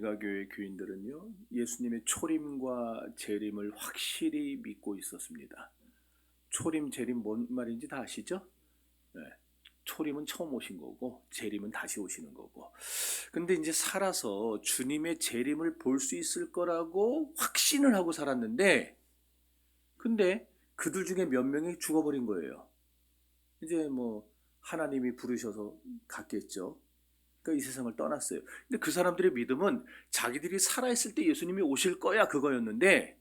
베드로니가 교회 교인들은요, 예수님의 초림과 재림을 확실히 믿고 있었습니다. 초림, 재림 뭔 말인지 다 아시죠? 네. 초림은 처음 오신 거고 재림은 다시 오시는 거고. 근데 이제 살아서 주님의 재림을 볼 수 있을 거라고 확신을 하고 살았는데, 근데 그들 중에 몇 명이 죽어버린 거예요. 이제 뭐 하나님이 부르셔서 갔겠죠. 그러니까 이 세상을 떠났어요. 근데 그 사람들의 믿음은 자기들이 살아있을 때 예수님이 오실 거야 그거였는데,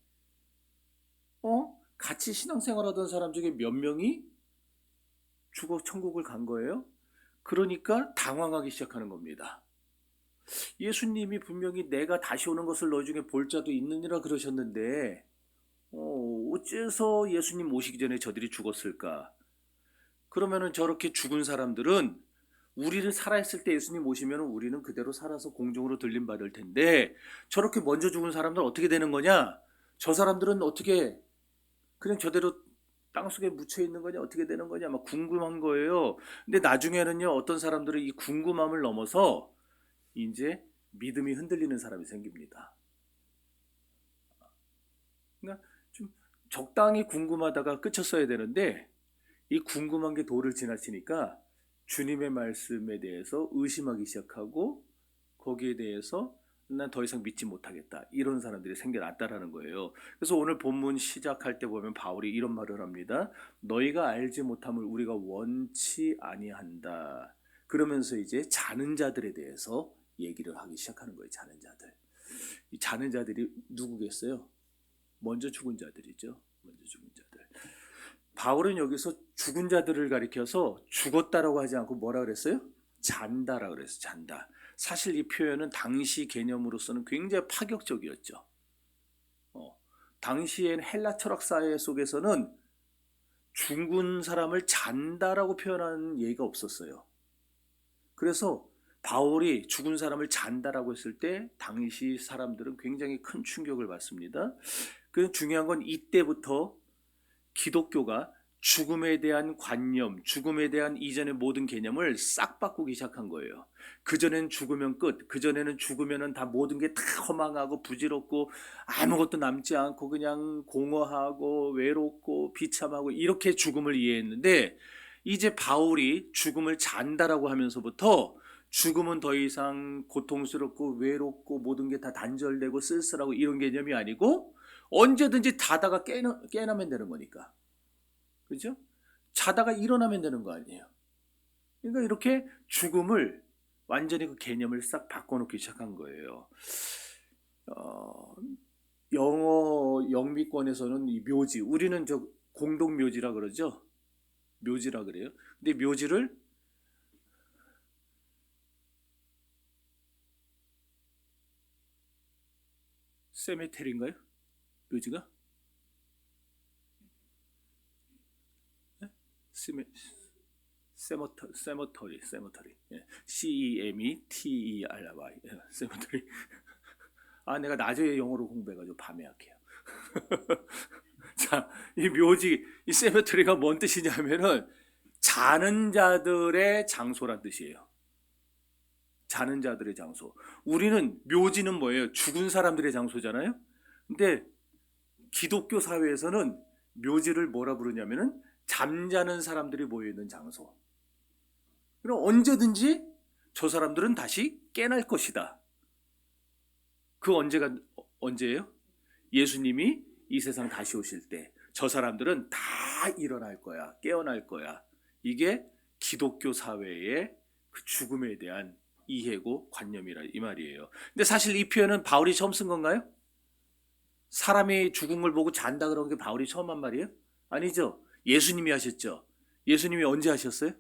같이 신앙생활하던 사람 중에 몇 명이 죽어 천국을 간 거예요. 그러니까 당황하기 시작하는 겁니다. 예수님이 분명히 내가 다시 오는 것을 너희 중에 볼 자도 있느니라 그러셨는데, 어째서 예수님 오시기 전에 저들이 죽었을까? 그러면은 저렇게 죽은 사람들은 우리를 살아있을 때 예수님 오시면 우리는 그대로 살아서 공중으로 들림받을 텐데, 저렇게 먼저 죽은 사람들은 어떻게 되는 거냐? 저 사람들은 어떻게 그냥 저대로 땅속에 묻혀 있는 거냐? 어떻게 되는 거냐? 막 궁금한 거예요. 근데 나중에는요, 어떤 사람들은 이 궁금함을 넘어서 이제 믿음이 흔들리는 사람이 생깁니다. 그러니까 좀 적당히 궁금하다가 그쳤어야 되는데, 이 궁금한 게 도를 지나치니까 주님의 말씀에 대해서 의심하기 시작하고, 거기에 대해서 난 더 이상 믿지 못하겠다, 이런 사람들이 생겨났다라는 거예요. 그래서 오늘 본문 시작할 때 보면 바울이 이런 말을 합니다. 너희가 알지 못함을 우리가 원치 아니한다. 그러면서 이제 자는 자들에 대해서 얘기를 하기 시작하는 거예요. 자는 자들. 이 자는 자들이 누구겠어요? 먼저 죽은 자들이죠. 먼저 죽은 자들. 바울은 여기서 죽은 자들을 가리켜서 죽었다라고 하지 않고 뭐라 그랬어요? 잔다라고 그랬어요. 잔다. 사실 이 표현은 당시 개념으로서는 굉장히 파격적이었죠. 당시엔 헬라 철학 사회 속에서는 죽은 사람을 잔다라고 표현하는 예가 없었어요. 그래서 바울이 죽은 사람을 잔다라고 했을 때 당시 사람들은 굉장히 큰 충격을 받습니다. 그 중요한 건 이때부터 기독교가 죽음에 대한 관념, 죽음에 대한 이전의 모든 개념을 싹 바꾸기 시작한 거예요. 그전엔 죽으면 끝, 그전에는 죽으면 다 모든 게 다 허망하고 부질없고 아무것도 남지 않고 그냥 공허하고 외롭고 비참하고 이렇게 죽음을 이해했는데, 이제 바울이 죽음을 잔다라고 하면서부터 죽음은 더 이상 고통스럽고 외롭고 모든 게 다 단절되고 쓸쓸하고 이런 개념이 아니고 언제든지 자다가 깨나면 되는 거니까. 그죠? 자다가 일어나면 되는 거 아니에요. 그러니까 이렇게 죽음을 완전히 그 개념을 싹 바꿔놓기 시작한 거예요. 어, 영어 영미권에서는 이 묘지, 우리는 저 공동 묘지라 그러죠. 묘지라 그래요. 근데 묘지를 세메테리인가요? 묘지가? 네? 세머터리, 예. CEMETERY, 세머터리. 아, 내가 낮에 영어로 공부해가지고 밤에 약해요. 자, 이 묘지, 이 세머터리가 뭔 뜻이냐면은 자는 자들의 장소란 뜻이에요. 자는 자들의 장소. 우리는 묘지는 뭐예요? 죽은 사람들의 장소잖아요. 근데 기독교 사회에서는 묘지를 뭐라 부르냐면은 잠자는 사람들이 모여 있는 장소. 그럼 언제든지 저 사람들은 다시 깨날 것이다. 그 언제예요? 예수님이 이 세상 다시 오실 때 저 사람들은 다 일어날 거야, 깨어날 거야. 이게 기독교 사회의 그 죽음에 대한 이해고 관념이라 이 말이에요. 근데 사실 이 표현은 바울이 처음 쓴 건가요? 사람이 죽은 걸 보고 잔다 그런 게 바울이 처음 한 말이에요? 아니죠. 예수님이 하셨죠. 예수님이 언제 하셨어요?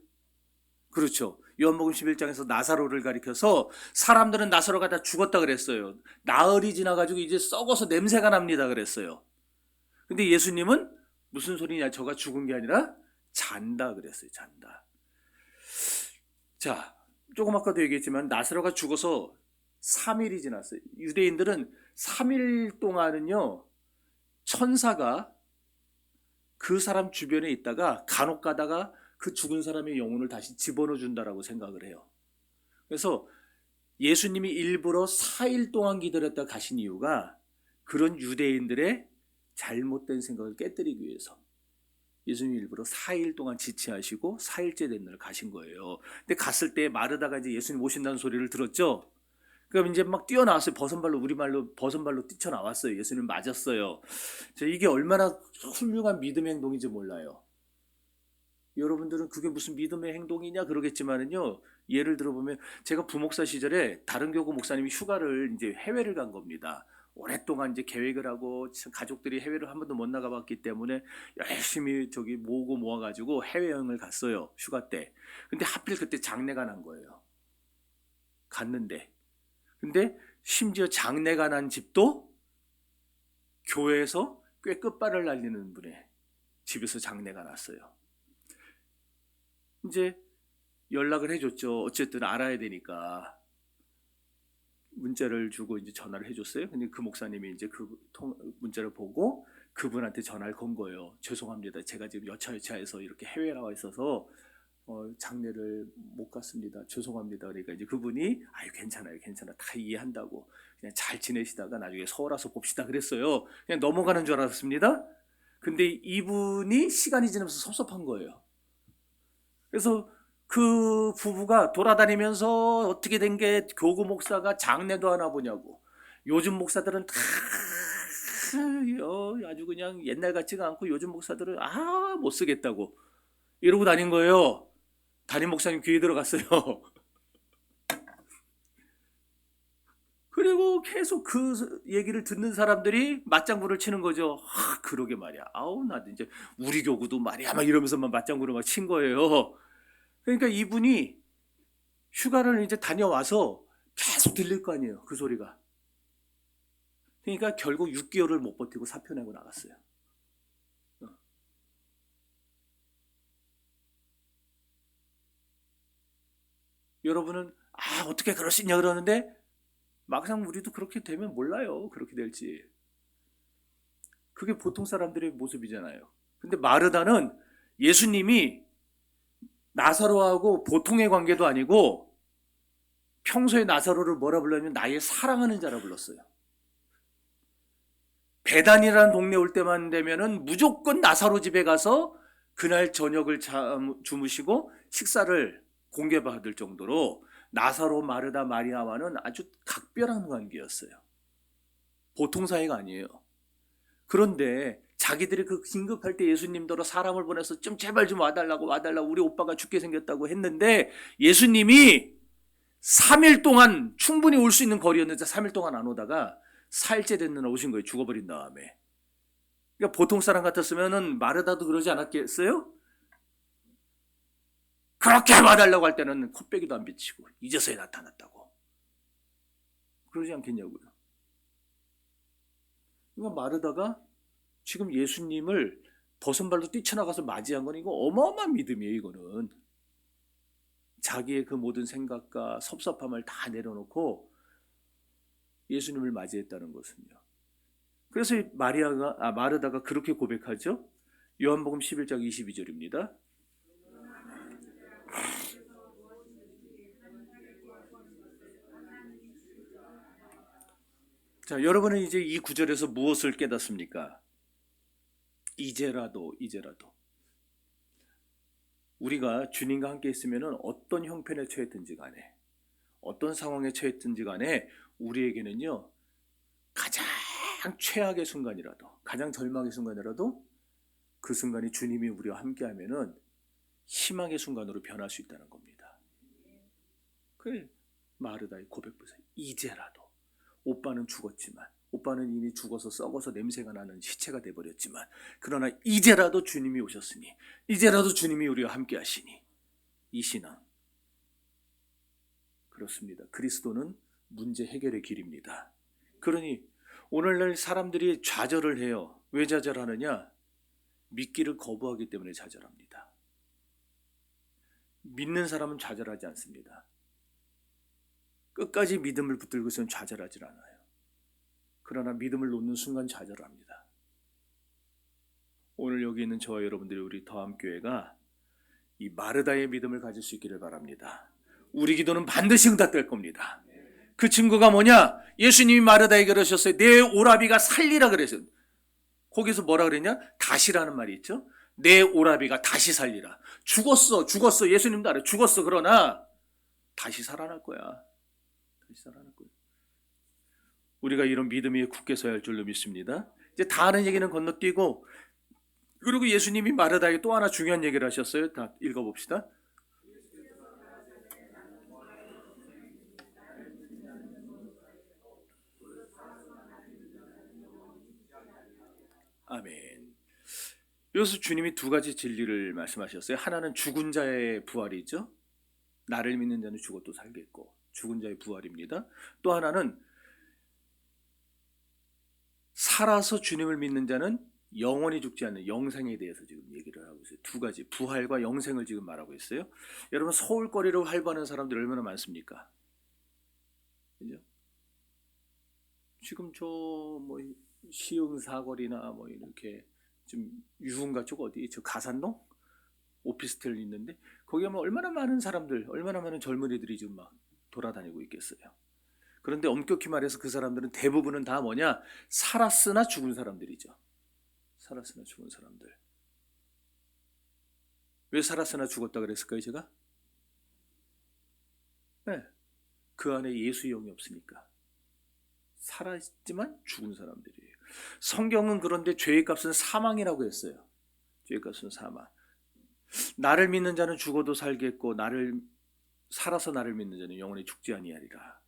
그렇죠. 요한복음 11장에서 나사로를 가리켜서 사람들은 나사로가 다 죽었다 그랬어요. 나흘이 지나가지고 이제 썩어서 냄새가 납니다 그랬어요. 근데 예수님은 무슨 소리냐, 저가 죽은 게 아니라 잔다 그랬어요. 잔다. 자, 조금 아까도 얘기했지만 나사로가 죽어서 3일이 지났어요. 유대인들은 3일 동안은요, 천사가 그 사람 주변에 있다가 간혹 가다가 그 죽은 사람의 영혼을 다시 집어넣어 준다라고 생각을 해요. 그래서 예수님이 일부러 4일 동안 기다렸다 가신 이유가 그런 유대인들의 잘못된 생각을 깨뜨리기 위해서 예수님이 일부러 4일 동안 지체하시고 4일째 된 날 가신 거예요. 근데 갔을 때 마르다가 이제 예수님 오신다는 소리를 들었죠. 그럼 이제 막 뛰어나왔어요. 버선발로, 우리말로 버선발로 뛰쳐나왔어요. 예수님 맞았어요. 이게 얼마나 훌륭한 믿음의 행동인지 몰라요. 여러분들은 그게 무슨 믿음의 행동이냐 그러겠지만은요. 예를 들어보면 제가 부목사 시절에 다른 교구 목사님이 휴가를 이제 해외를 간 겁니다. 오랫동안 이제 계획을 하고 가족들이 해외를 한 번도 못 나가봤기 때문에 열심히 저기 모으고 모아가지고 해외여행을 갔어요. 휴가 때. 근데 하필 그때 장례가 난 거예요. 갔는데. 근데 심지어 장례가 난 집도 교회에서 꽤 끝발을 날리는 분의 집에서 장례가 났어요. 이제 연락을 해줬죠. 어쨌든 알아야 되니까 문자를 주고 이제 전화를 해줬어요. 근데 그 목사님이 이제 그 문자를 보고 그분한테 전화를 건 거예요. 죄송합니다. 제가 지금 여차여차해서 이렇게 해외에 나와 있어서 장례를 못 갔습니다. 죄송합니다. 그러니까 이제 그분이 아유 괜찮아요, 괜찮아, 다 이해한다고 그냥 잘 지내시다가 나중에 서울 와서 봅시다 그랬어요. 그냥 넘어가는 줄 알았습니다. 근데 이분이 시간이 지나면서 섭섭한 거예요. 그래서 그 부부가 돌아다니면서 어떻게 된 게 교구 목사가 장례도 하나 보냐고. 요즘 목사들은 다 아주 그냥 옛날 같지가 않고 요즘 목사들은 못 쓰겠다고 이러고 다닌 거예요. 담임 목사님 귀에 들어갔어요. 그리고 계속 그 얘기를 듣는 사람들이 맞장구를 치는 거죠. 그러게 말이야. 나도 이제 우리 교구도 말이야 막 이러면서만 맞장구를 막 친 거예요. 그러니까 이분이 휴가를 이제 다녀와서 계속 들릴 거 아니에요. 그 소리가. 그러니까 결국 6개월을 못 버티고 사표 내고 나갔어요. 여러분은 어떻게 그럴 수 있냐 그러는데 막상 우리도 그렇게 되면 몰라요. 그렇게 될지. 그게 보통 사람들의 모습이잖아요. 근데 마르다는 예수님이 나사로하고 보통의 관계도 아니고 평소에 나사로를 뭐라 불렀냐면 나의 사랑하는 자라 불렀어요. 베단이라는 동네 올 때만 되면은 무조건 나사로 집에 가서 그날 저녁을 주무시고 식사를 공개받을 정도로 나사로, 마르다, 마리아와는 아주 각별한 관계였어요. 보통 사이가 아니에요. 그런데 자기들이 그 긴급할 때 예수님더러 사람을 보내서 좀 제발 좀 와달라고 우리 오빠가 죽게 생겼다고 했는데 예수님이 3일 동안 충분히 올 수 있는 거리였는데 3일 동안 안 오다가 4일째 됐는 날 오신 거예요. 죽어버린 다음에. 그러니까 보통 사람 같았으면 마르다도 그러지 않았겠어요? 그렇게 와달라고 할 때는 콧배기도 안 비치고 이제서야 나타났다고. 그러지 않겠냐고요. 그러니까 마르다가 지금 예수님을 버선발로 뛰쳐나가서 맞이한 건 이거 어마어마한 믿음이에요. 이거는 자기의 그 모든 생각과 섭섭함을 다 내려놓고 예수님을 맞이했다는 것은요. 그래서 마르다가 그렇게 고백하죠. 요한복음 11장 22절입니다. 자, 여러분은 이제 이 구절에서 무엇을 깨닫습니까? 이제라도 우리가 주님과 함께 있으면 어떤 형편에 처했든지 간에 어떤 상황에 처했든지 간에 우리에게는요 가장 최악의 순간이라도 가장 절망의 순간이라도 그 순간이 주님이 우리와 함께 하면은 희망의 순간으로 변할 수 있다는 겁니다. 그래 마르다의 고백부에서 이제라도 오빠는 죽었지만 오빠는 이미 죽어서 썩어서 냄새가 나는 시체가 돼버렸지만 그러나 이제라도 주님이 오셨으니 이제라도 주님이 우리와 함께 하시니 이 신앙 그렇습니다. 그리스도는 문제 해결의 길입니다. 그러니 오늘날 사람들이 좌절을 해요. 왜 좌절하느냐? 믿기를 거부하기 때문에 좌절합니다. 믿는 사람은 좌절하지 않습니다. 끝까지 믿음을 붙들고 있으면 좌절하지 않아요. 그러나 믿음을 놓는 순간 좌절합니다. 오늘 여기 있는 저와 여러분들이 우리 더함교회가 이 마르다의 믿음을 가질 수 있기를 바랍니다. 우리 기도는 반드시 응답될 겁니다. 그 증거가 뭐냐? 예수님이 마르다에게 그러셨어요. 내 오라비가 살리라 그랬어요. 거기서 뭐라 그랬냐? 다시라는 말이 있죠. 내 오라비가 다시 살리라. 죽었어. 예수님도 알아요. 죽었어. 그러나 다시 살아날 거야. 다시 살아날 거야. 우리가 이런 믿음이 굳게 서야 할 줄로 믿습니다. 이제 다 아는 얘기는 건너뛰고, 그리고 예수님이 마르다에게 또 하나 중요한 얘기를 하셨어요. 다 읽어봅시다. 아멘. 여기서 주님이 두 가지 진리를 말씀하셨어요. 하나는 죽은 자의 부활이죠. 나를 믿는 자는 죽어도 살겠고, 죽은 자의 부활입니다. 또 하나는 살아서 주님을 믿는 자는 영원히 죽지 않는 영생에 대해서 지금 얘기를 하고 있어요. 두 가지, 부활과 영생을 지금 말하고 있어요. 여러분, 서울거리로 활보하는 사람들 얼마나 많습니까? 그죠? 지금 저 뭐 시흥사거리나 뭐 이렇게 좀 유흥가 쪽 어디 저 가산동 오피스텔 있는데 거기 가면 얼마나 많은 사람들, 얼마나 많은 젊은이들이 지금 막 돌아다니고 있겠어요. 그런데 엄격히 말해서 그 사람들은 대부분은 다 뭐냐? 살았으나 죽은 사람들이죠. 살았으나 죽은 사람들. 왜 살았으나 죽었다 그랬을까요, 제가? 네, 그 안에 예수의 영이 없으니까. 살아있지만 죽은 사람들이에요. 성경은 그런데 죄의 값은 사망이라고 했어요. 죄의 값은 사망. 나를 믿는 자는 죽어도 살겠고 살아서 나를 믿는 자는 영원히 죽지 아니하리라.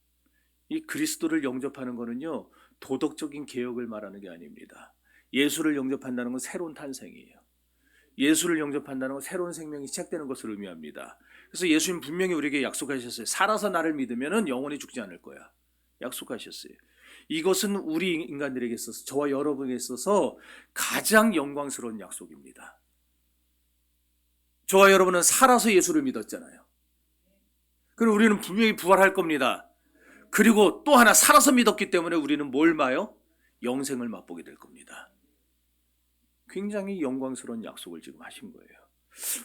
이 그리스도를 영접하는 것은요, 도덕적인 개혁을 말하는 게 아닙니다. 예수를 영접한다는 건 새로운 탄생이에요. 예수를 영접한다는 건 새로운 생명이 시작되는 것을 의미합니다. 그래서 예수님 분명히 우리에게 약속하셨어요. 살아서 나를 믿으면 영원히 죽지 않을 거야. 약속하셨어요. 이것은 우리 인간들에게 있어서, 저와 여러분에게 있어서 가장 영광스러운 약속입니다. 저와 여러분은 살아서 예수를 믿었잖아요. 그럼 우리는 분명히 부활할 겁니다. 그리고 또 하나, 살아서 믿었기 때문에 우리는 뭘 봐요? 영생을 맛보게 될 겁니다. 굉장히 영광스러운 약속을 지금 하신 거예요.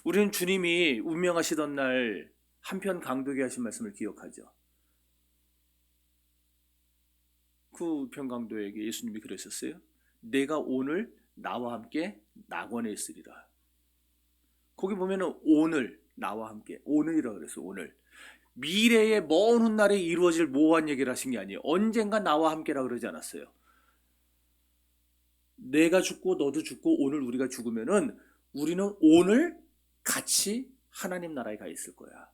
우리는 주님이 운명하시던 날 한편 강도에게 하신 말씀을 기억하죠. 그 편 강도에게 예수님이 그러셨어요. 내가 오늘 나와 함께 낙원에 있으리라. 거기 보면은 오늘 나와 함께, 오늘이라고 그랬어요. 오늘. 미래의 먼 훗날에 이루어질 모호한 얘기를 하신 게 아니에요. 언젠가 나와 함께라 그러지 않았어요. 내가 죽고 너도 죽고 오늘 우리가 죽으면은 우리는 오늘 같이 하나님 나라에 가 있을 거야.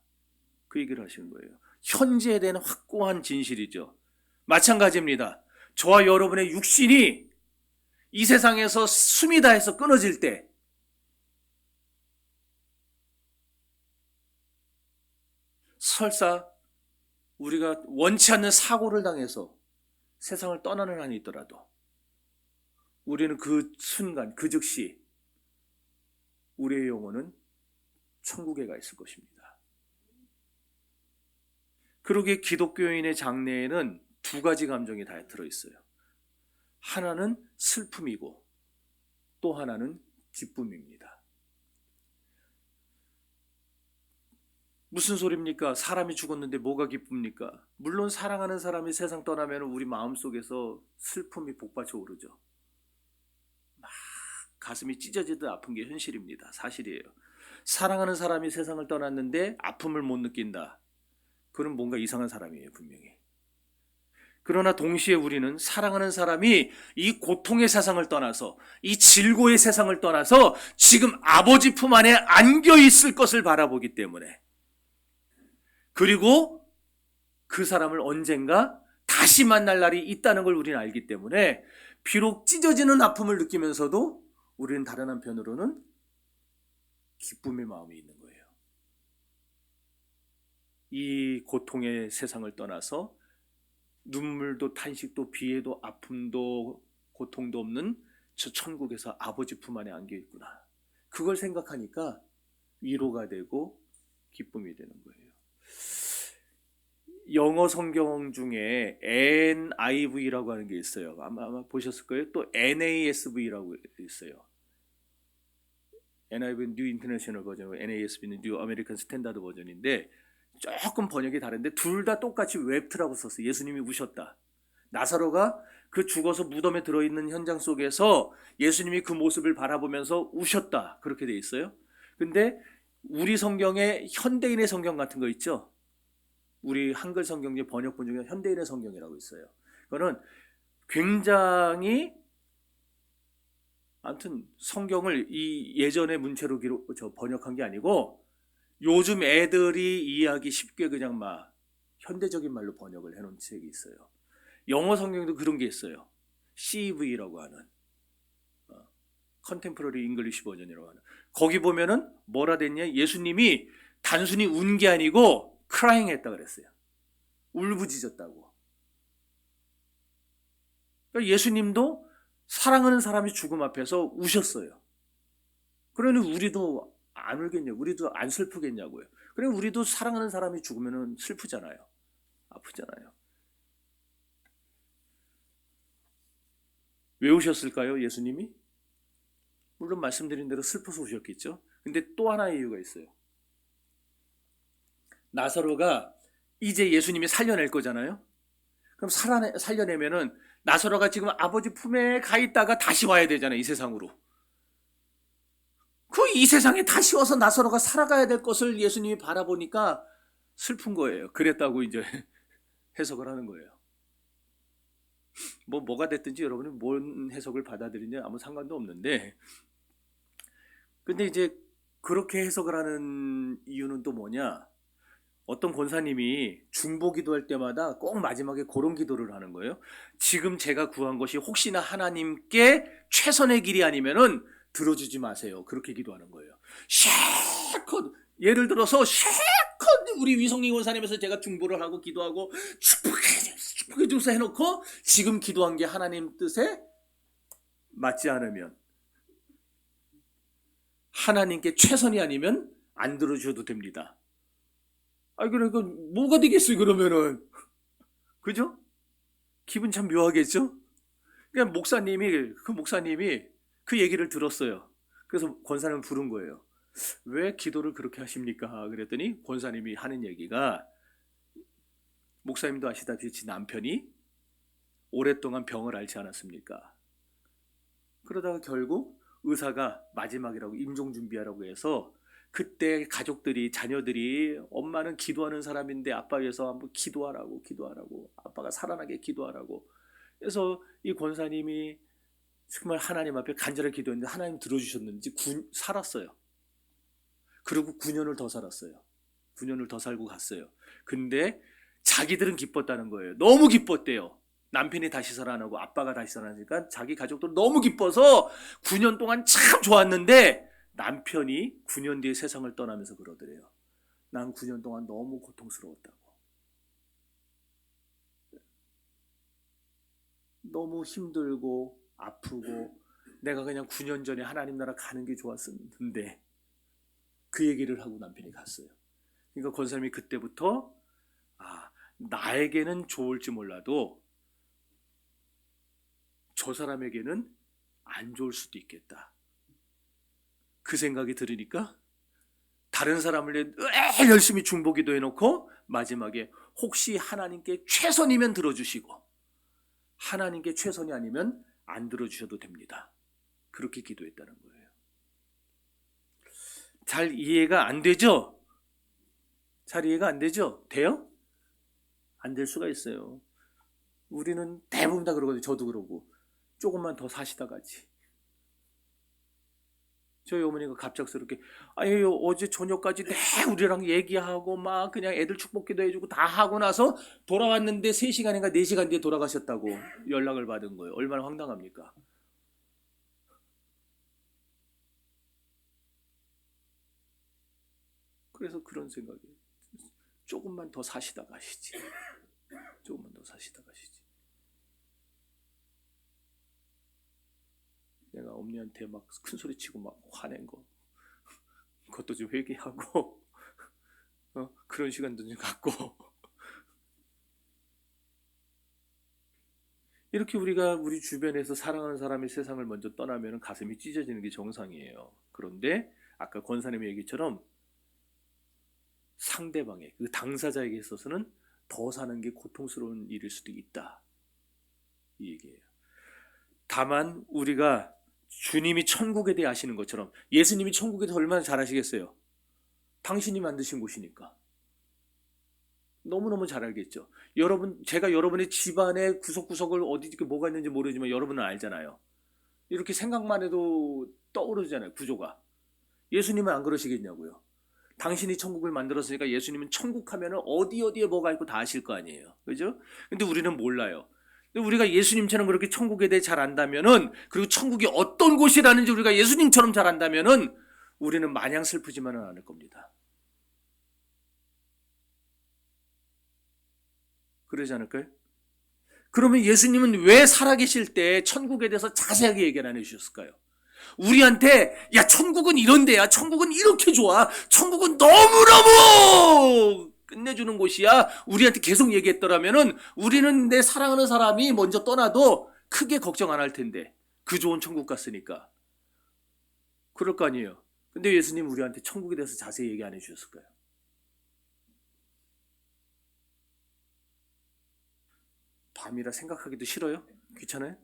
그 얘기를 하시는 거예요. 현재에 대한 확고한 진실이죠. 마찬가지입니다. 저와 여러분의 육신이 이 세상에서 숨이 다해서 끊어질 때, 설사 우리가 원치 않는 사고를 당해서 세상을 떠나는 한이 있더라도 우리는 그 순간, 그 즉시 우리의 영혼은 천국에 가 있을 것입니다. 그러기에 기독교인의 장래에는 두 가지 감정이 다 들어있어요. 하나는 슬픔이고 또 하나는 기쁨입니다. 무슨 소리입니까? 사람이 죽었는데 뭐가 기쁩니까? 물론 사랑하는 사람이 세상 떠나면 우리 마음속에서 슬픔이 복받쳐 오르죠. 막 가슴이 찢어지듯 아픈 게 현실입니다. 사실이에요. 사랑하는 사람이 세상을 떠났는데 아픔을 못 느낀다. 그건 뭔가 이상한 사람이에요, 분명히. 그러나 동시에 우리는 사랑하는 사람이 이 고통의 세상을 떠나서, 이 질고의 세상을 떠나서 지금 아버지 품 안에 안겨 있을 것을 바라보기 때문에, 그리고 그 사람을 언젠가 다시 만날 날이 있다는 걸 우리는 알기 때문에 비록 찢어지는 아픔을 느끼면서도 우리는 다른 한편으로는 기쁨의 마음이 있는 거예요. 이 고통의 세상을 떠나서 눈물도 탄식도 비애도 아픔도 고통도 없는 저 천국에서 아버지 품 안에 안겨 있구나. 그걸 생각하니까 위로가 되고 기쁨이 되는 거예요. 영어 성경 중에 NIV라고 하는 게 있어요. 아마 보셨을 거예요. 또 NASV라고 있어요. NIV는 New International 버전, NASV는 New American Standard 버전인데 조금 번역이 다른데 둘 다 똑같이 웹트라고 썼어요. 예수님이 우셨다. 나사로가 그 죽어서 무덤에 들어있는 현장 속에서 예수님이 그 모습을 바라보면서 우셨다. 그렇게 돼 있어요. 근데 우리 성경에 현대인의 성경 같은 거 있죠. 우리 한글 성경제 번역본 중에 현대인의 성경이라고 있어요. 그거는 굉장히 아무튼 성경을 이 예전의 문체로 번역한 게 아니고 요즘 애들이 이해하기 쉽게 그냥 막 현대적인 말로 번역을 해놓은 책이 있어요. 영어 성경도 그런 게 있어요. CEV라고 하는 컨템포러리 잉글리시 버전이라고 하는. 거기 보면은 뭐라 됐냐? 예수님이 단순히 운 게 아니고 크라잉 했다 그랬어요. 울부짖었다고. 그러니까 예수님도 사랑하는 사람이 죽음 앞에서 우셨어요. 그러니 우리도 안 울겠냐고, 우리도 안 슬프겠냐고요. 그래 우리도 사랑하는 사람이 죽으면 슬프잖아요. 아프잖아요. 왜 우셨을까요, 예수님이? 물론 말씀드린 대로 슬퍼서 우셨겠죠. 근데 또 하나의 이유가 있어요. 나사로가 이제 예수님이 살려낼 거잖아요. 그럼 살려내면은 나사로가 지금 아버지 품에 가 있다가 다시 와야 되잖아요, 이 세상으로. 그 이 세상에 다시 와서 나사로가 살아가야 될 것을 예수님이 바라보니까 슬픈 거예요. 그랬다고 이제 해석을 하는 거예요. 뭐가 됐든지 여러분이 뭔 해석을 받아들이냐 아무 상관도 없는데, 근데 이제 그렇게 해석을 하는 이유는 또 뭐냐? 어떤 권사님이 중보 기도할 때마다 꼭 마지막에 그런 기도를 하는 거예요. 지금 제가 구한 것이 혹시나 하나님께 최선의 길이 아니면은 들어주지 마세요. 그렇게 기도하는 거예요. 실컷 예를 들어서 실컷 우리 위성리 권사님에서 제가 중보를 하고 기도하고 축복해 주소 해놓고 지금 기도한 게 하나님 뜻에 맞지 않으면, 하나님께 최선이 아니면 안 들어주셔도 됩니다. 그러니까 뭐가 되겠어요 그러면은. 그죠? 기분 참 묘하겠죠? 그냥 목사님이 그 얘기를 들었어요. 그래서 권사님을 부른 거예요. 왜 기도를 그렇게 하십니까? 그랬더니 권사님이 하는 얘기가, 목사님도 아시다시피 남편이 오랫동안 병을 앓지 않았습니까? 그러다가 결국 의사가 마지막이라고 임종 준비하라고 해서 그때 가족들이, 자녀들이 엄마는 기도하는 사람인데 아빠 위해서 한번 기도하라고 아빠가 살아나게 기도하라고 그래서 이 권사님이 정말 하나님 앞에 간절하게 기도했는데 하나님 들어주셨는지 살았어요. 그리고 9년을 더 살았어요. 9년을 더 살고 갔어요. 근데 자기들은 기뻤다는 거예요. 너무 기뻤대요. 남편이 다시 살아나고 아빠가 다시 살아나니까 자기 가족들 너무 기뻐서 9년 동안 참 좋았는데 남편이 9년 뒤에 세상을 떠나면서 그러더래요. 난 9년 동안 너무 고통스러웠다고. 너무 힘들고 아프고 내가 그냥 9년 전에 하나님 나라 가는 게 좋았었는데, 그 얘기를 하고 남편이 갔어요. 그러니까 권사님이 그때부터 나에게는 좋을지 몰라도 저 사람에게는 안 좋을 수도 있겠다. 그 생각이 들으니까 다른 사람을 위해 열심히 중보기도 해놓고 마지막에 혹시 하나님께 최선이면 들어주시고 하나님께 최선이 아니면 안 들어주셔도 됩니다. 그렇게 기도했다는 거예요. 잘 이해가 안 되죠? 잘 이해가 안 되죠? 돼요? 안 될 수가 있어요. 우리는 대부분 다 그러거든요. 저도 그러고. 조금만 더 사시다 가지. 저희 어머니가 갑작스럽게 어제 저녁까지 우리랑 얘기하고 막 그냥 애들 축복기도 해주고 다 하고 나서 돌아왔는데 3시간인가 4시간 뒤에 돌아가셨다고 연락을 받은 거예요. 얼마나 황당합니까? 그래서 그런 생각이, 조금만 더 사시다 가시지. 조금만 더 사시다 가시지. 내가 엄니한테 막 큰 소리 치고 막 화낸 거, 그것도 좀 회개하고 그런 시간도 좀 갖고 이렇게 우리가 우리 주변에서 사랑하는 사람이 세상을 먼저 떠나면 가슴이 찢어지는 게 정상이에요. 그런데 아까 권사님의 얘기처럼 상대방의 그 당사자에게 있어서는 더 사는 게 고통스러운 일일 수도 있다, 이 얘기예요. 다만 우리가 주님이 천국에 대해 아시는 것처럼, 예수님이 천국에 대해 얼마나 잘 아시겠어요? 당신이 만드신 곳이니까 너무너무 잘 알겠죠. 제가 여러분의 집안의 구석구석을 어디 뭐가 있는지 모르지만 여러분은 알잖아요. 이렇게 생각만 해도 떠오르잖아요, 구조가. 예수님은 안 그러시겠냐고요. 당신이 천국을 만들었으니까 예수님은 천국 하면은 어디에 뭐가 있고 다 아실 거 아니에요. 그죠? 근데 우리는 몰라요. 근데 우리가 예수님처럼 그렇게 천국에 대해 잘 안다면은, 그리고 천국이 어떤 곳이라는지 우리가 예수님처럼 잘 안다면은 우리는 마냥 슬프지만은 않을 겁니다. 그러지 않을까요? 그러면 예수님은 왜 살아계실 때 천국에 대해서 자세하게 얘기를 안 해주셨을까요? 우리한테 야 천국은 이런 데야, 천국은 이렇게 좋아, 천국은 너무너무 끝내주는 곳이야, 우리한테 계속 얘기했더라면은 우리는 내 사랑하는 사람이 먼저 떠나도 크게 걱정 안 할 텐데, 그 좋은 천국 갔으니까. 그럴 거 아니에요. 근데 예수님 우리한테 천국에 대해서 자세히 얘기 안 해주셨을까요? 밤이라 생각하기도 싫어요? 귀찮아요?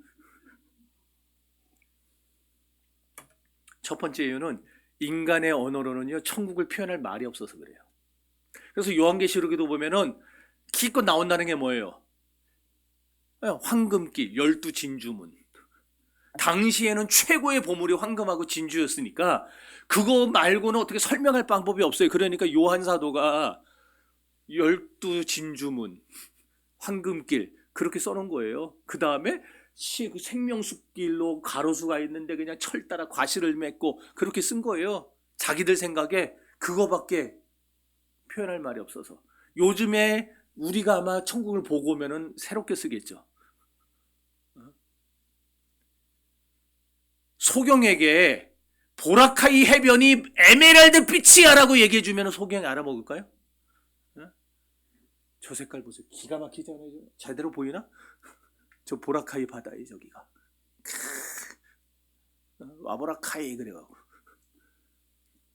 첫 번째 이유는 인간의 언어로는요 천국을 표현할 말이 없어서 그래요. 그래서 요한계시록에도 보면은 기껏 나온다는 게 뭐예요? 황금길, 12진주문. 당시에는 최고의 보물이 황금하고 진주였으니까 그거 말고는 어떻게 설명할 방법이 없어요. 그러니까 요한 사도가 12진주문, 황금길 그렇게 써놓은 거예요. 그 다음에 생명숲길로 가로수가 있는데 그냥 철 따라 과실을 맺고 그렇게 쓴 거예요. 자기들 생각에 그거밖에 표현할 말이 없어서. 요즘에 우리가 아마 천국을 보고 오면은 새롭게 쓰겠죠. 소경에게 보라카이 해변이 에메랄드 빛이야 라고 얘기해주면 소경이 알아먹을까요? 저 색깔 보세요. 기가 막히지 않아요? 제대로 보이나? 저 보라카이 바다에 저기가. 와보라카이 그래가지고.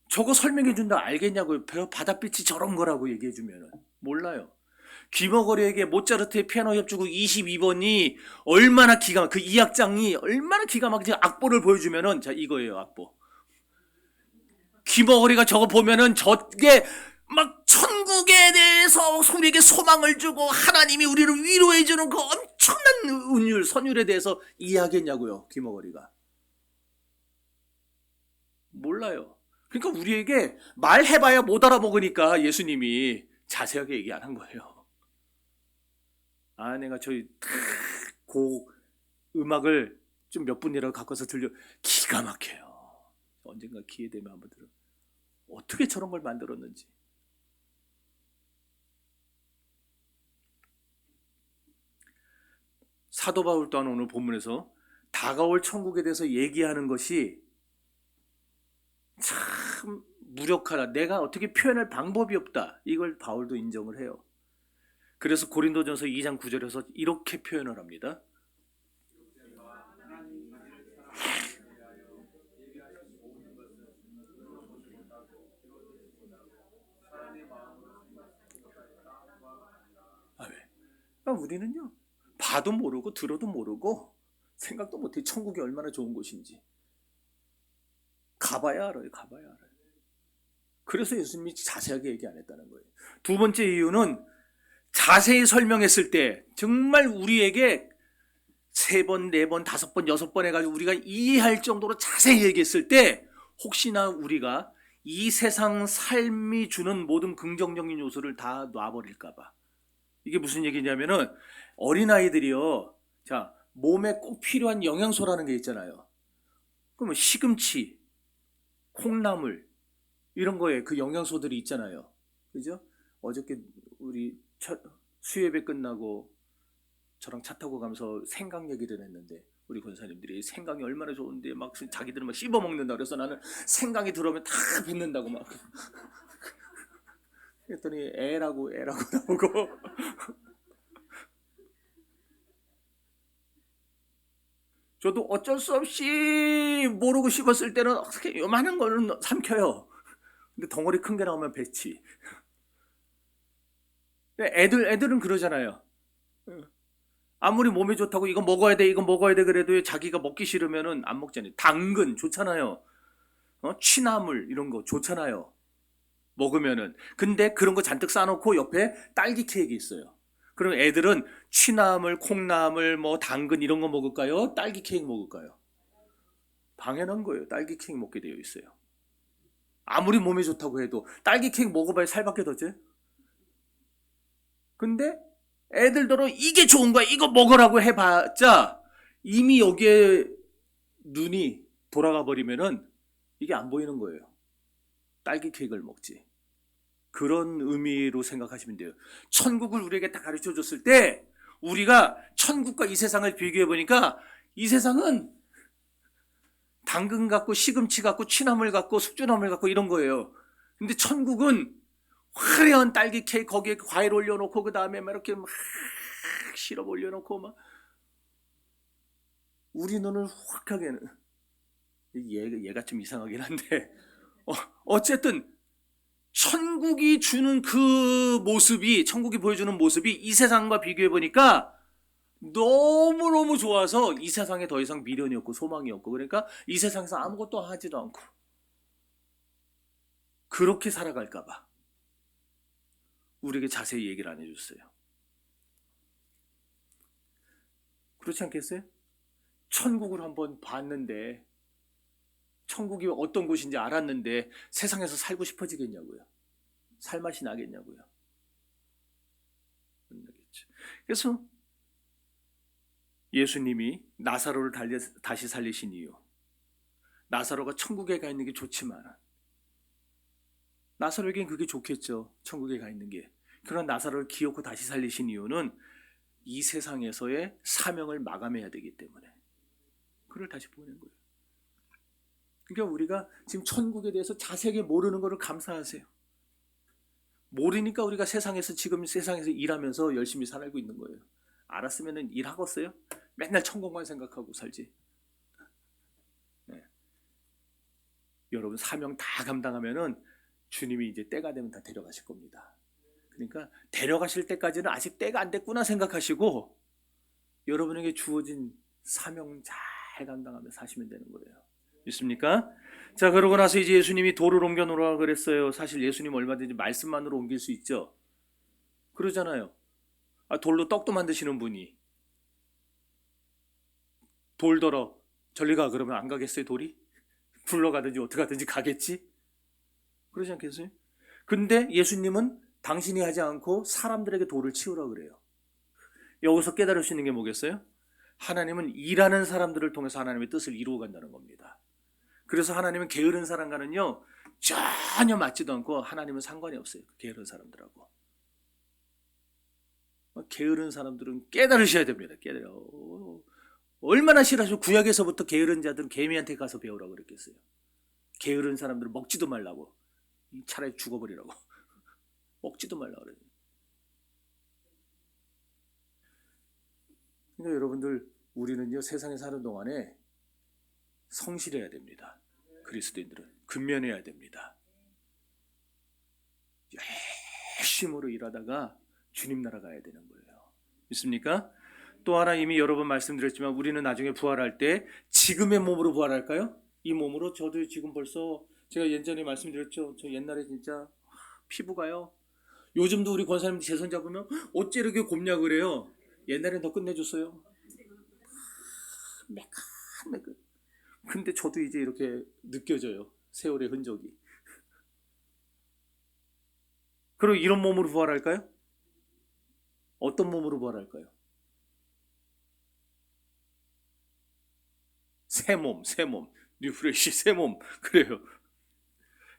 저거 설명해준다 알겠냐고요. 바닷빛이 저런 거라고 얘기해주면 몰라요. 귀머거리에게 모차르트의 피아노 협주곡 22번이 얼마나 그 이 악장이 얼마나 기가 막히지, 악보를 보여주면은 자 이거예요, 악보. 귀머거리가 저거 보면은 저게 막 천국에 대해서 우리에게 소망을 주고 하나님이 우리를 위로해주는 그 엄청난 선율에 대해서 이해하겠냐고요, 귀머거리가. 몰라요. 그러니까 우리에게 말해봐야 못 알아먹으니까 예수님이 자세하게 얘기 안 한 거예요. 내가 저희 곡 음악을 좀 몇 분이라도 갖고서 들려, 기가 막혀요. 언젠가 기회 되면 한번 들어. 어떻게 저런 걸 만들었는지. 사도 바울 또한 오늘 본문에서 다가올 천국에 대해서 얘기하는 것이 참 무력하다, 내가 어떻게 표현할 방법이 없다, 이걸 바울도 인정을 해요. 그래서 고린도전서 2장 9절에서 이렇게 표현을 합니다. 왜? 우리는요 봐도 모르고 들어도 모르고 생각도 못해 천국이 얼마나 좋은 곳인지. 가봐야 알아요. 그래서 예수님이 자세하게 얘기 안 했다는 거예요. 두 번째 이유는 자세히 설명했을 때 정말 우리에게 3번, 4번, 5번, 6번 해가지고 우리가 이해할 정도로 자세히 얘기했을 때 혹시나 우리가 이 세상 삶이 주는 모든 긍정적인 요소를 다 놔버릴까봐. 이게 무슨 얘기냐면은 어린아이들이요, 자 몸에 꼭 필요한 영양소라는 게 있잖아요. 그러면 시금치, 콩나물 이런 거에 그 영양소들이 있잖아요. 그죠? 어저께 우리 수예배 끝나고 저랑 차 타고 가면서 생강 얘기를 했는데 우리 권사님들이 생강이 얼마나 좋은데 막 자기들은 막 씹어 먹는다 그래서 나는 생강이 들어오면 다 뱉는다고 막 그랬더니 애라고 나오고 저도 어쩔 수 없이 모르고 씹었을 때는 어떻게 요만한 거는 삼켜요. 근데 덩어리 큰 게 나오면 뱉지. 애들은 그러잖아요. 아무리 몸에 좋다고 이거 먹어야 돼, 이거 먹어야 돼 그래도 자기가 먹기 싫으면은 안 먹잖아요. 당근 좋잖아요. 취나물 이런 거 좋잖아요. 먹으면은. 근데 그런 거 잔뜩 싸놓고 옆에 딸기 케이크 있어요. 그럼 애들은 취나물, 콩나물, 뭐 당근 이런 거 먹을까요? 딸기 케이크 먹을까요? 당연한 거예요. 딸기 케이크 먹게 되어 있어요. 아무리 몸에 좋다고 해도 딸기 케이크 먹어봐야 살밖에 더 쪄. 근데 애들더러 이게 좋은 거야. 이거 먹으라고 해봤자 이미 여기에 눈이 돌아가 버리면은 이게 안 보이는 거예요. 딸기 케이크를 먹지. 그런 의미로 생각하시면 돼요. 천국을 우리에게 다 가르쳐 줬을 때 우리가 천국과 이 세상을 비교해 보니까 이 세상은 당근 같고 시금치 같고 취나물 같고 숙주나물 같고 이런 거예요. 근데 천국은 화려한 딸기 케이크 거기에 과일 올려놓고 그 다음에 막 이렇게 막 시럽 올려놓고 막 우리 눈을 확 하게는 얘가 좀 이상하긴 한데 어쨌든 천국이 주는 그 모습이 천국이 보여주는 모습이 이 세상과 비교해 보니까 너무너무 좋아서 이 세상에 더 이상 미련이 없고 소망이 없고 그러니까 이 세상에서 아무것도 하지도 않고 그렇게 살아갈까 봐 우리에게 자세히 얘기를 안 해줬어요. 그렇지 않겠어요? 천국을 한번 봤는데 천국이 어떤 곳인지 알았는데 세상에서 살고 싶어지겠냐고요. 살맛이 나겠냐고요. 그래서 예수님이 나사로를 다시 살리신 이유, 나사로가 천국에 가 있는 게 좋지만 나사로에겐 그게 좋겠죠. 천국에 가 있는 게. 그런 나사로를 기어코 다시 살리신 이유는 이 세상에서의 사명을 마감해야 되기 때문에 그를 다시 보낸 거예요. 그러니까 우리가 지금 천국에 대해서 자세하게 모르는 것을 감사하세요. 모르니까 우리가 지금 세상에서 일하면서 열심히 살고 있는 거예요. 알았으면 일하겠어요? 맨날 천국만 생각하고 살지. 네. 여러분 사명 다 감당하면은 주님이 이제 때가 되면 다 데려가실 겁니다. 그러니까 데려가실 때까지는 아직 때가 안 됐구나 생각하시고 여러분에게 주어진 사명 잘 감당하며 사시면 되는 거예요. 믿습니까? 자, 그러고 나서 이제 예수님이 돌을 옮겨 놓으라고 그랬어요. 사실 예수님 얼마든지 말씀만으로 옮길 수 있죠. 그러잖아요. 돌로 떡도 만드시는 분이 돌더러 저리 가 그러면 안 가겠어요? 돌이? 굴러가든지 어떻게 하든지 가겠지? 그러지 않겠어요? 근데 예수님은 당신이 하지 않고 사람들에게 돌을 치우라고 그래요. 여기서 깨달을 수 있는 게 뭐겠어요? 하나님은 일하는 사람들을 통해서 하나님의 뜻을 이루어 간다는 겁니다. 그래서 하나님은 게으른 사람과는요 전혀 맞지도 않고 하나님은 상관이 없어요. 게으른 사람들하고. 게으른 사람들은 깨달으셔야 됩니다. 얼마나 싫어서 구약에서부터 게으른 자들은 개미한테 가서 배우라고 그랬겠어요. 게으른 사람들은 먹지도 말라고. 차라리 죽어버리라고. 먹지도 말라고 그래요. 그러니까 여러분들 우리는요 세상에 사는 동안에 성실해야 됩니다. 그리스도인들은 근면해야 됩니다. 열심으로 일하다가 주님 나라 가야 되는 거예요. 믿습니까? 또 하나 이미 여러 번 말씀드렸지만 우리는 나중에 부활할 때 지금의 몸으로 부활할까요? 이 몸으로 저도 지금 벌써 제가 예전에 말씀드렸죠. 저 옛날에 진짜 피부가요. 요즘도 우리 권사님 제손 잡으면 어째 이렇게 곱냐 그래요. 옛날엔 더 끝내줬어요. 매끈매끈. 근데 저도 이제 이렇게 느껴져요. 세월의 흔적이. 그리고 이런 몸으로 부활할까요? 어떤 몸으로 부활할까요? 새 몸. 뉴프레시 새 몸. 그래요.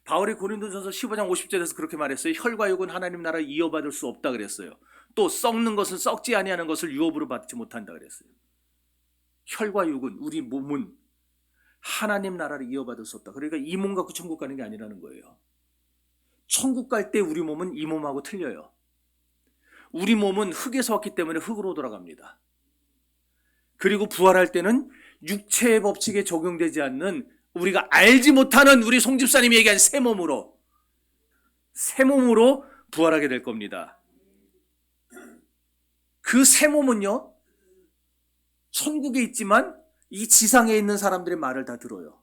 바울이 고린도전서 15장 50절에서 그렇게 말했어요. 혈과 육은 하나님 나라 이어받을 수 없다 그랬어요. 또 썩는 것은 썩지 아니하는 것을 유업으로 받지 못한다 그랬어요. 혈과 육은 우리 몸은 하나님 나라를 이어받을 수 없다. 그러니까 이 몸 갖고 천국 가는 게 아니라는 거예요. 천국 갈 때 우리 몸은 이 몸하고 틀려요. 우리 몸은 흙에서 왔기 때문에 흙으로 돌아갑니다. 그리고 부활할 때는 육체의 법칙에 적용되지 않는 우리가 알지 못하는 우리 송 집사님이 얘기한 새 몸으로 부활하게 될 겁니다. 그 새 몸은요, 천국에 있지만 이 지상에 있는 사람들의 말을 다 들어요.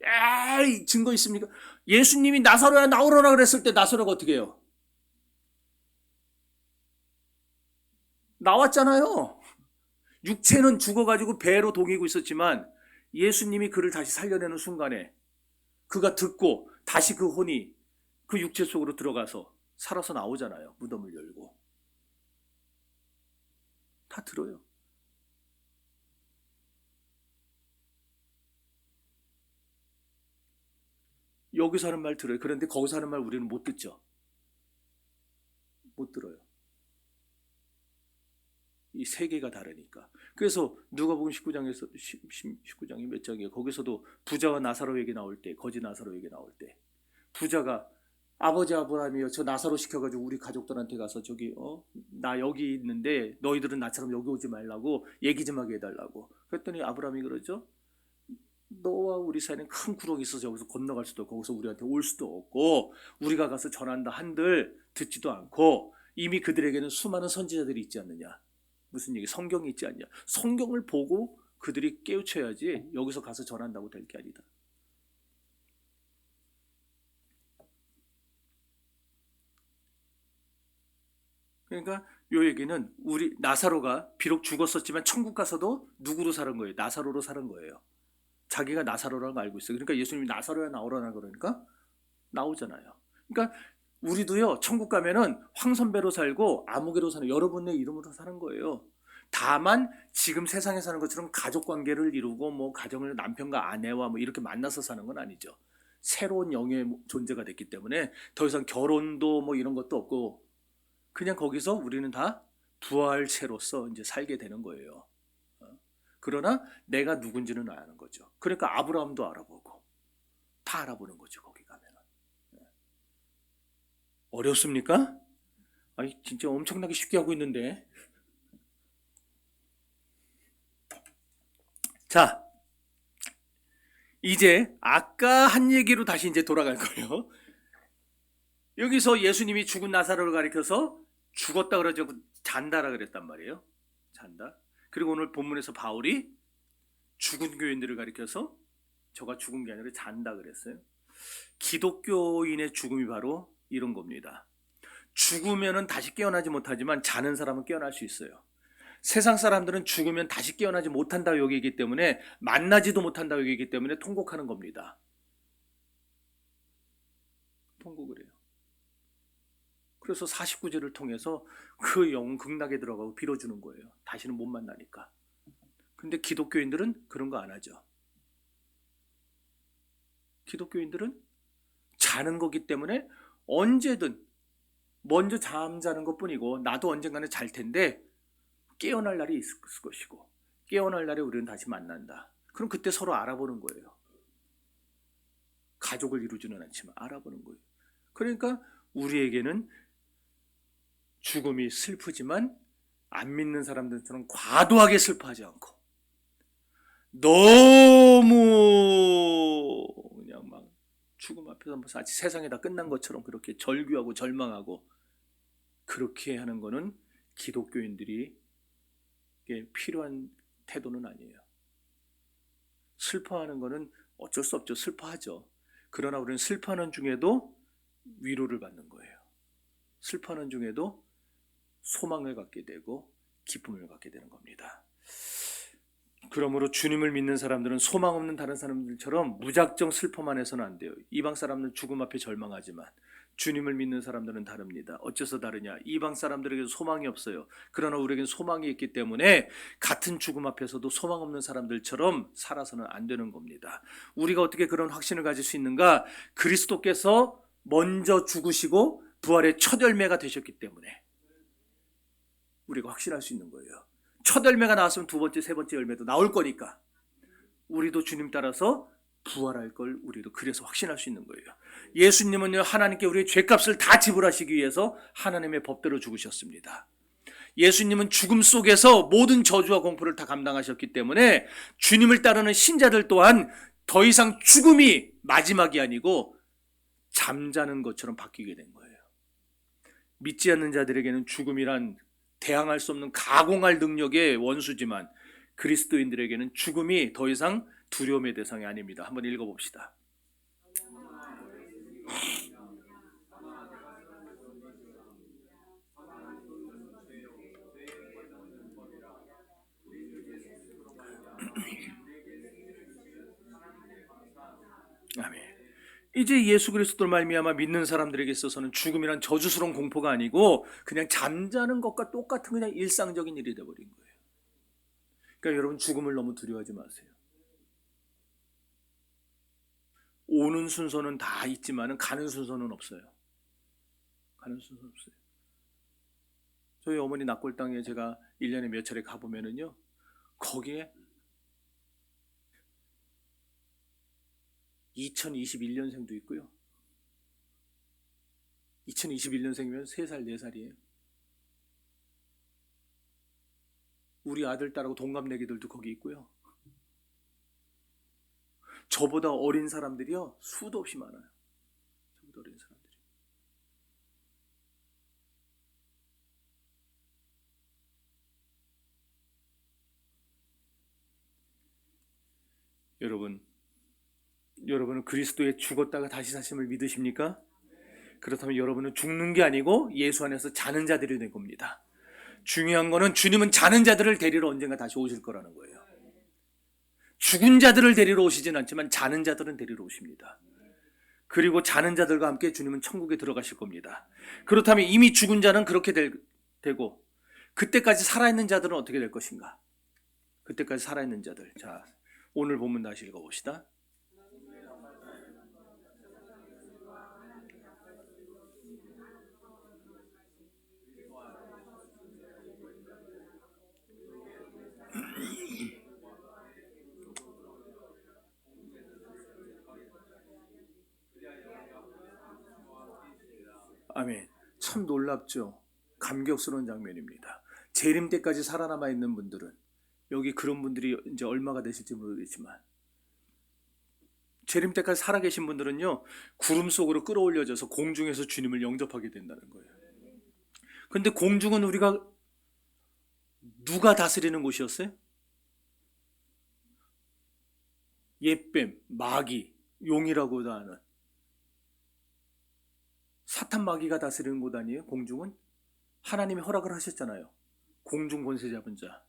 에이, 증거 있습니까? 예수님이 나사로야 나오너라 그랬을 때 나사로가 어떻게 해요? 나왔잖아요. 육체는 죽어가지고 배로 동이고 있었지만 예수님이 그를 다시 살려내는 순간에 그가 듣고 다시 그 혼이 그 육체 속으로 들어가서 살아서 나오잖아요. 무덤을 열고. 다 들어요. 여기서 하는 말 들어요. 그런데 거기서 하는 말 우리는 못 듣죠. 못 들어요. 이 세계가 다르니까. 그래서 누가복음 19장에서 19장이 몇 장이에요. 거기서도 부자와 나사로 얘기 나올 때, 거지 나사로 얘기 나올 때 부자가 아버지 아브라함이요, 저 나사로 시켜가지고 우리 가족들한테 가서 저기 나 여기 있는데 너희들은 나처럼 여기 오지 말라고 얘기 좀 하게 해달라고. 그랬더니 아브라함이 그러죠. 너와 우리 사이는 큰 구렁이 있어서 여기서 건너갈 수도 없고 거기서 우리한테 올 수도 없고 우리가 가서 전한다 한들 듣지도 않고 이미 그들에게는 수많은 선지자들이 있지 않느냐. 무슨 얘기? 성경이 있지 않냐. 성경을 보고 그들이 깨우쳐야지 여기서 가서 전한다고 될 게 아니다. 그러니까 요 얘기는 우리 나사로가 비록 죽었었지만 천국 가서도 누구로 사는 거예요? 나사로로 사는 거예요. 자기가 나사로라는 걸 알고 있어요. 그러니까 예수님이 나사로야 나오라나 그러니까 나오잖아요. 그러니까 우리도요 천국 가면은 황선배로 살고 아무개로 사는 여러분의 이름으로 사는 거예요. 다만 지금 세상에 사는 것처럼 가족 관계를 이루고 뭐 가정을 남편과 아내와 뭐 이렇게 만나서 사는 건 아니죠. 새로운 영의 존재가 됐기 때문에 더 이상 결혼도 뭐 이런 것도 없고 그냥 거기서 우리는 다 부활체로서 이제 살게 되는 거예요. 그러나 내가 누군지는 아는 거죠. 그러니까 아브라함도 알아보고 다 알아보는 거죠. 거기 가면은. 어렵습니까? 아니 진짜 엄청나게 쉽게 하고 있는데. 자, 이제 아까 한 얘기로 다시 이제 돌아갈 거예요. 여기서 예수님이 죽은 나사로를 가리켜서 죽었다 그러죠. 잔다라 그랬단 말이에요. 잔다. 그리고 오늘 본문에서 바울이 죽은 교인들을 가리켜서 저가 죽은 게 아니라 잔다 그랬어요. 기독교인의 죽음이 바로 이런 겁니다. 죽으면은 다시 깨어나지 못하지만 자는 사람은 깨어날 수 있어요. 세상 사람들은 죽으면 다시 깨어나지 못한다고 여기기 때문에 만나지도 못한다고 여기기 때문에 통곡하는 겁니다. 통곡을 해요. 그래서 49제를 통해서 그 영은 극락에 들어가고 빌어주는 거예요. 다시는 못 만나니까. 근데 기독교인들은 그런 거 안 하죠. 기독교인들은 자는 거기 때문에 언제든 먼저 잠자는 것뿐이고 나도 언젠가는 잘 텐데 깨어날 날이 있을 것이고 깨어날 날에 우리는 다시 만난다. 그럼 그때 서로 알아보는 거예요. 가족을 이루지는 않지만 알아보는 거예요. 그러니까 우리에게는 죽음이 슬프지만 안 믿는 사람들처럼 과도하게 슬퍼하지 않고 너무 그냥 막 죽음 앞에서 마치 세상이 다 끝난 것처럼 그렇게 절규하고 절망하고 그렇게 하는 거는 기독교인들이 필요한 태도는 아니에요. 슬퍼하는 거는 어쩔 수 없죠. 슬퍼하죠. 그러나 우리는 슬퍼하는 중에도 위로를 받는 거예요. 슬퍼하는 중에도 소망을 갖게 되고 기쁨을 갖게 되는 겁니다. 그러므로 주님을 믿는 사람들은 소망 없는 다른 사람들처럼 무작정 슬퍼만 해서는 안 돼요. 이방 사람들은 죽음 앞에 절망하지만 주님을 믿는 사람들은 다릅니다. 어째서 다르냐? 이방 사람들에게도 소망이 없어요. 그러나 우리에겐 소망이 있기 때문에 같은 죽음 앞에서도 소망 없는 사람들처럼 살아서는 안 되는 겁니다. 우리가 어떻게 그런 확신을 가질 수 있는가? 그리스도께서 먼저 죽으시고 부활의 첫 열매가 되셨기 때문에 우리가 확신할 수 있는 거예요. 첫 열매가 나왔으면 두 번째, 세 번째 열매도 나올 거니까 우리도 주님 따라서 부활할 걸 우리도 그래서 확신할 수 있는 거예요. 예수님은요 하나님께 우리의 죄값을 다 지불하시기 위해서 하나님의 법대로 죽으셨습니다. 예수님은 죽음 속에서 모든 저주와 공포를 다 감당하셨기 때문에 주님을 따르는 신자들 또한 더 이상 죽음이 마지막이 아니고 잠자는 것처럼 바뀌게 된 거예요. 믿지 않는 자들에게는 죽음이란 대항할 수 없는 가공할 능력의 원수지만 그리스도인들에게는 죽음이 더 이상 두려움의 대상이 아닙니다. 한번 읽어봅시다. 아멘. 이제 예수 그리스도를 말미암아 믿는 사람들에게 있어서는 죽음이란 저주스러운 공포가 아니고 그냥 잠자는 것과 똑같은 그냥 일상적인 일이 되어버린 거예요. 그러니까 여러분 죽음을 너무 두려워하지 마세요. 오는 순서는 다 있지만 가는 순서는 없어요. 가는 순서는 없어요. 저희 어머니 낙골당에 제가 1년에 몇 차례 가보면은요, 거기에 2021년생도 있고요. 2021년생이면 3살, 4살이에요. 우리 아들, 딸하고 동갑내기들도 거기 있고요. 저보다 어린 사람들이요, 수도 없이 많아요. 저보다 어린 사람들이. 여러분은 그리스도에 죽었다가 다시 사심을 믿으십니까? 그렇다면 여러분은 죽는 게 아니고 예수 안에서 자는 자들이 된 겁니다. 중요한 거는 주님은 자는 자들을 데리러 언젠가 다시 오실 거라는 거예요. 죽은 자들을 데리러 오시진 않지만 자는 자들은 데리러 오십니다. 그리고 자는 자들과 함께 주님은 천국에 들어가실 겁니다. 그렇다면 이미 죽은 자는 그렇게 되고 그때까지 살아있는 자들은 어떻게 될 것인가? 그때까지 살아있는 자들. 자, 오늘 본문 다시 읽어봅시다. 아멘. 참 놀랍죠? 감격스러운 장면입니다. 재림 때까지 살아남아 있는 분들은, 여기 그런 분들이 이제 얼마가 되실지 모르겠지만, 재림 때까지 살아계신 분들은요, 구름 속으로 끌어올려져서 공중에서 주님을 영접하게 된다는 거예요. 근데 공중은 우리가 누가 다스리는 곳이었어요? 옛뱀, 마귀, 용이라고도 하는 사탄 마귀가 다스리는 곳 아니에요? 공중은? 하나님이 허락을 하셨잖아요. 공중 권세 잡은 자.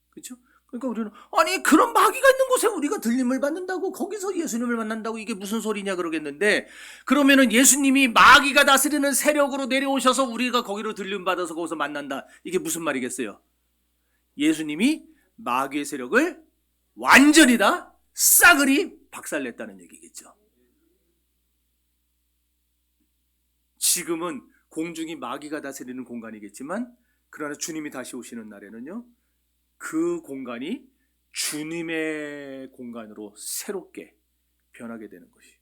그렇죠? 그러니까 우리는 아니 그런 마귀가 있는 곳에 우리가 들림을 받는다고 거기서 예수님을 만난다고 이게 무슨 소리냐 그러겠는데, 그러면은 예수님이 마귀가 다스리는 세력으로 내려오셔서 우리가 거기로 들림 받아서 거기서 만난다. 이게 무슨 말이겠어요? 예수님이 마귀의 세력을 완전히 다 싸그리 박살냈다는 얘기겠죠. 지금은 공중이 마귀가 다스리는 공간이겠지만, 그러나 주님이 다시 오시는 날에는요, 그 공간이 주님의 공간으로 새롭게 변하게 되는 것이.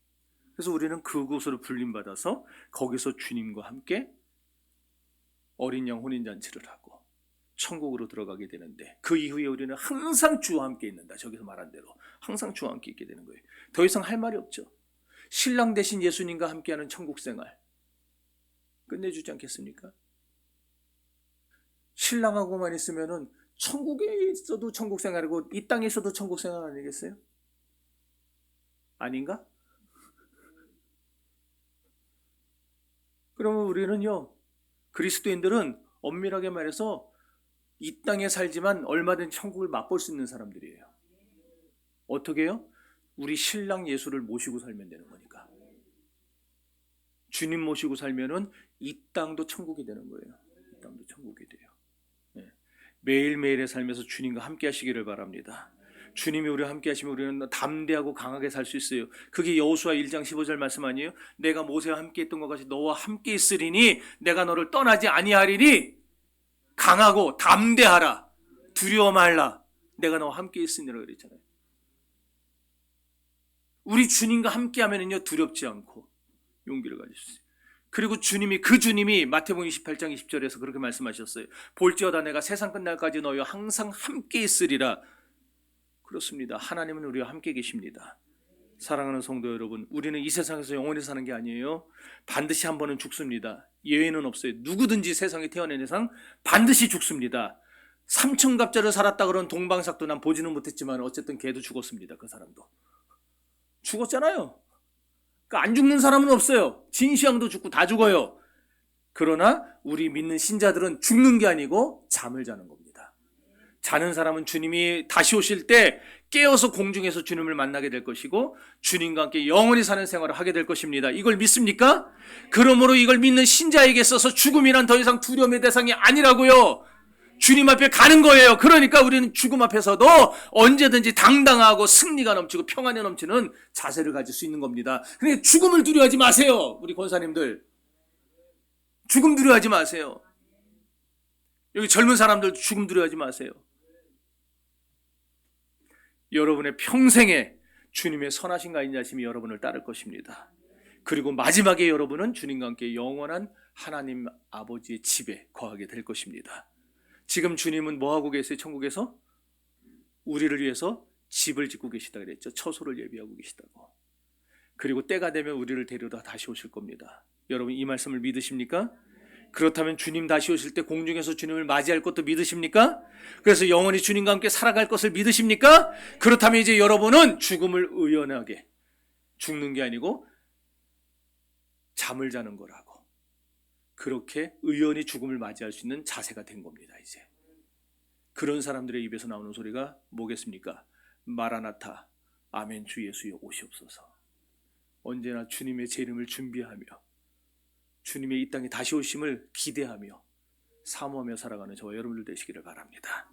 그래서 우리는 그곳으로 불림받아서 거기서 주님과 함께 어린 양 혼인잔치를 하고 천국으로 들어가게 되는데, 그 이후에 우리는 항상 주와 함께 있는다. 저기서 말한 대로 항상 주와 함께 있게 되는 거예요. 더 이상 할 말이 없죠. 신랑 대신 예수님과 함께하는 천국 생활 끝내주지 않겠습니까? 신랑하고만 있으면은 천국에 있어도 천국 생활이고 이 땅에 있어도 천국 생활 아니겠어요? 아닌가? 그러면 우리는요, 그리스도인들은 엄밀하게 말해서 이 땅에 살지만 얼마든지 천국을 맛볼 수 있는 사람들이에요. 어떻게 해요? 우리 신랑 예수를 모시고 살면 되는 거니까. 주님 모시고 살면은 이 땅도 천국이 되는 거예요. 이 땅도 천국이 돼요. 네. 매일매일의 삶에서 주님과 함께 하시기를 바랍니다. 주님이 우리와 함께 하시면 우리는 담대하고 강하게 살 수 있어요. 그게 여호수아 1장 15절 말씀 아니에요? 내가 모세와 함께 했던 것 같이 너와 함께 있으리니 내가 너를 떠나지 아니하리니 강하고 담대하라. 두려워 말라. 내가 너와 함께 있으니라 그랬잖아요. 우리 주님과 함께 하면은요, 두렵지 않고 용기를 가질 수 있어요. 그리고 주님이 마태복음 28장 20절에서 그렇게 말씀하셨어요. 볼지어다 내가 세상 끝날까지 너희와 항상 함께 있으리라. 그렇습니다. 하나님은 우리와 함께 계십니다. 사랑하는 성도 여러분, 우리는 이 세상에서 영원히 사는 게 아니에요. 반드시 한 번은 죽습니다. 예외는 없어요. 누구든지 세상에 태어난 이상 반드시 죽습니다. 삼천갑자를 살았다 그런 동방삭도 난 보지는 못했지만 어쨌든 걔도 죽었습니다. 그 사람도 죽었잖아요. 그러니까 안 죽는 사람은 없어요. 진시황도 죽고 다 죽어요. 그러나 우리 믿는 신자들은 죽는 게 아니고 잠을 자는 겁니다. 자는 사람은 주님이 다시 오실 때 깨어서 공중에서 주님을 만나게 될 것이고 주님과 함께 영원히 사는 생활을 하게 될 것입니다. 이걸 믿습니까? 그러므로 이걸 믿는 신자에게 있어서 죽음이란 더 이상 두려움의 대상이 아니라고요. 주님 앞에 가는 거예요. 그러니까 우리는 죽음 앞에서도 언제든지 당당하고 승리가 넘치고 평안이 넘치는 자세를 가질 수 있는 겁니다. 그러니까 죽음을 두려워하지 마세요. 우리 권사님들. 죽음 두려워하지 마세요. 여기 젊은 사람들 죽음 두려워하지 마세요. 여러분의 평생에 주님의 선하신가 인자심이 여러분을 따를 것입니다. 그리고 마지막에 여러분은 주님과 함께 영원한 하나님 아버지의 집에 거하게 될 것입니다. 지금 주님은 뭐 하고 계세요? 천국에서 우리를 위해서 집을 짓고 계시다 그랬죠. 처소를 예비하고 계시다고. 그리고 때가 되면 우리를 데려다 다시 오실 겁니다. 여러분 이 말씀을 믿으십니까? 그렇다면 주님 다시 오실 때 공중에서 주님을 맞이할 것도 믿으십니까? 그래서 영원히 주님과 함께 살아갈 것을 믿으십니까? 그렇다면 이제 여러분은 죽음을 의연하게, 죽는 게 아니고 잠을 자는 거라고, 그렇게 의연히 죽음을 맞이할 수 있는 자세가 된 겁니다. 이제 그런 사람들의 입에서 나오는 소리가 뭐겠습니까? 마라나타, 아멘 주 예수여 오시옵소서. 언제나 주님의 재림을 준비하며 주님의 이 땅에 다시 오심을 기대하며 사모하며 살아가는 저와 여러분들 되시기를 바랍니다.